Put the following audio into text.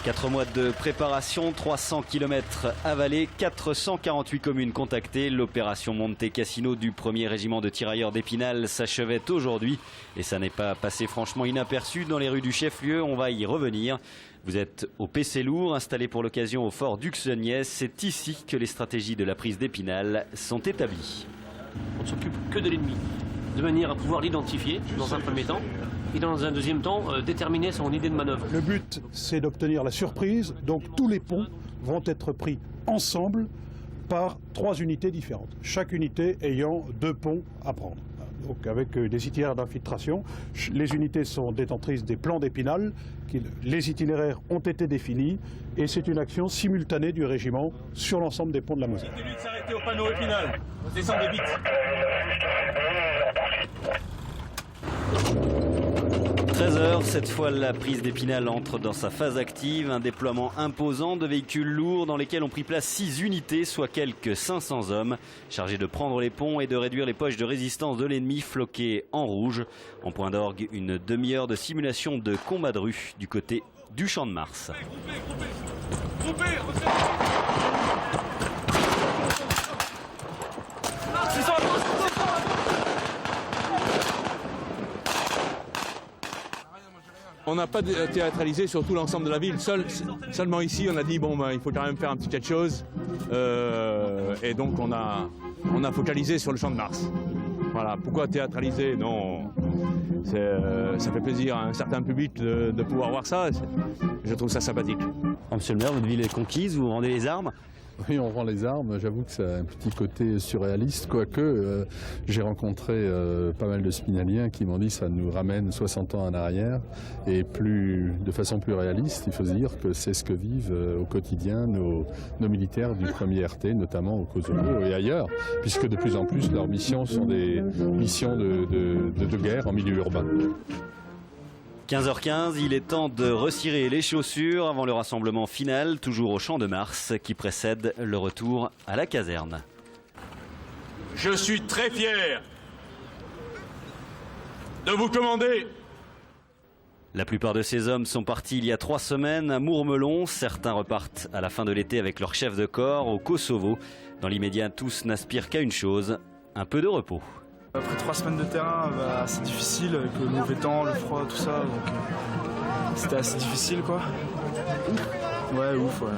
4 mois de préparation, 300 km avalés, 448 communes contactées. L'opération Monte Cassino du 1er régiment de tirailleurs d'Épinal s'achevait aujourd'hui. Et ça n'est pas passé franchement inaperçu dans les rues du chef-lieu, on va y revenir. Vous êtes au PC Lourd, installé pour l'occasion au fort d'Uxeniès. C'est ici que les stratégies de la prise d'Épinal sont établies. On ne s'occupe que de l'ennemi, de manière à pouvoir l'identifier dans un premier temps. Et dans un deuxième temps, déterminer son idée de manœuvre. Le but, c'est d'obtenir la surprise. Donc tous les ponts vont être pris ensemble par 3 unités différentes. Chaque unité ayant 2 ponts à prendre. Donc avec des itinéraires d'infiltration. Les unités sont détentrices des plans d'Épinal. Les itinéraires ont été définis. Et c'est une action simultanée du régiment sur l'ensemble des ponts de la Moselle. Continuez de s'arrêter au panneau Épinal. Descendez vite. 13h, cette fois la prise d'Épinal entre dans sa phase active. Un déploiement imposant de véhicules lourds dans lesquels ont pris place 6 unités, soit quelques 500 hommes, chargés de prendre les ponts et de réduire les poches de résistance de l'ennemi floquées en rouge. En point d'orgue, une demi-heure de simulation de combat de rue du côté du Champ de Mars. Groupez. On n'a pas théâtralisé sur tout l'ensemble de la ville. Seulement ici, on a dit bon, il faut quand même faire un petit quelque chose. Et donc on a focalisé sur le Champ de Mars. Voilà. Pourquoi théâtraliser? Non, ça fait plaisir à un certain public de pouvoir voir ça. Je trouve ça sympathique. Monsieur le maire, votre ville est conquise, vous rendez les armes? Oui, on rend les armes. J'avoue que ça a un petit côté surréaliste, quoique j'ai rencontré pas mal de spinaliens qui m'ont dit que ça nous ramène 60 ans en arrière et de façon plus réaliste. Il faut se dire que c'est ce que vivent au quotidien nos militaires du 1er RT, notamment au Kosovo et ailleurs, puisque de plus en plus leurs missions sont des missions de guerre en milieu urbain. 15h15, il est temps de recirer les chaussures avant le rassemblement final, toujours au Champ de Mars, qui précède le retour à la caserne. Je suis très fier de vous commander. La plupart de ces hommes sont partis il y a 3 semaines à Mourmelon. Certains repartent à la fin de l'été avec leur chef de corps au Kosovo. Dans l'immédiat, tous n'aspirent qu'à une chose, un peu de repos. Après 3 semaines de terrain, c'est difficile avec le mauvais temps, le froid, tout ça. Donc c'était assez difficile quoi. Ouais, ouf, ouais.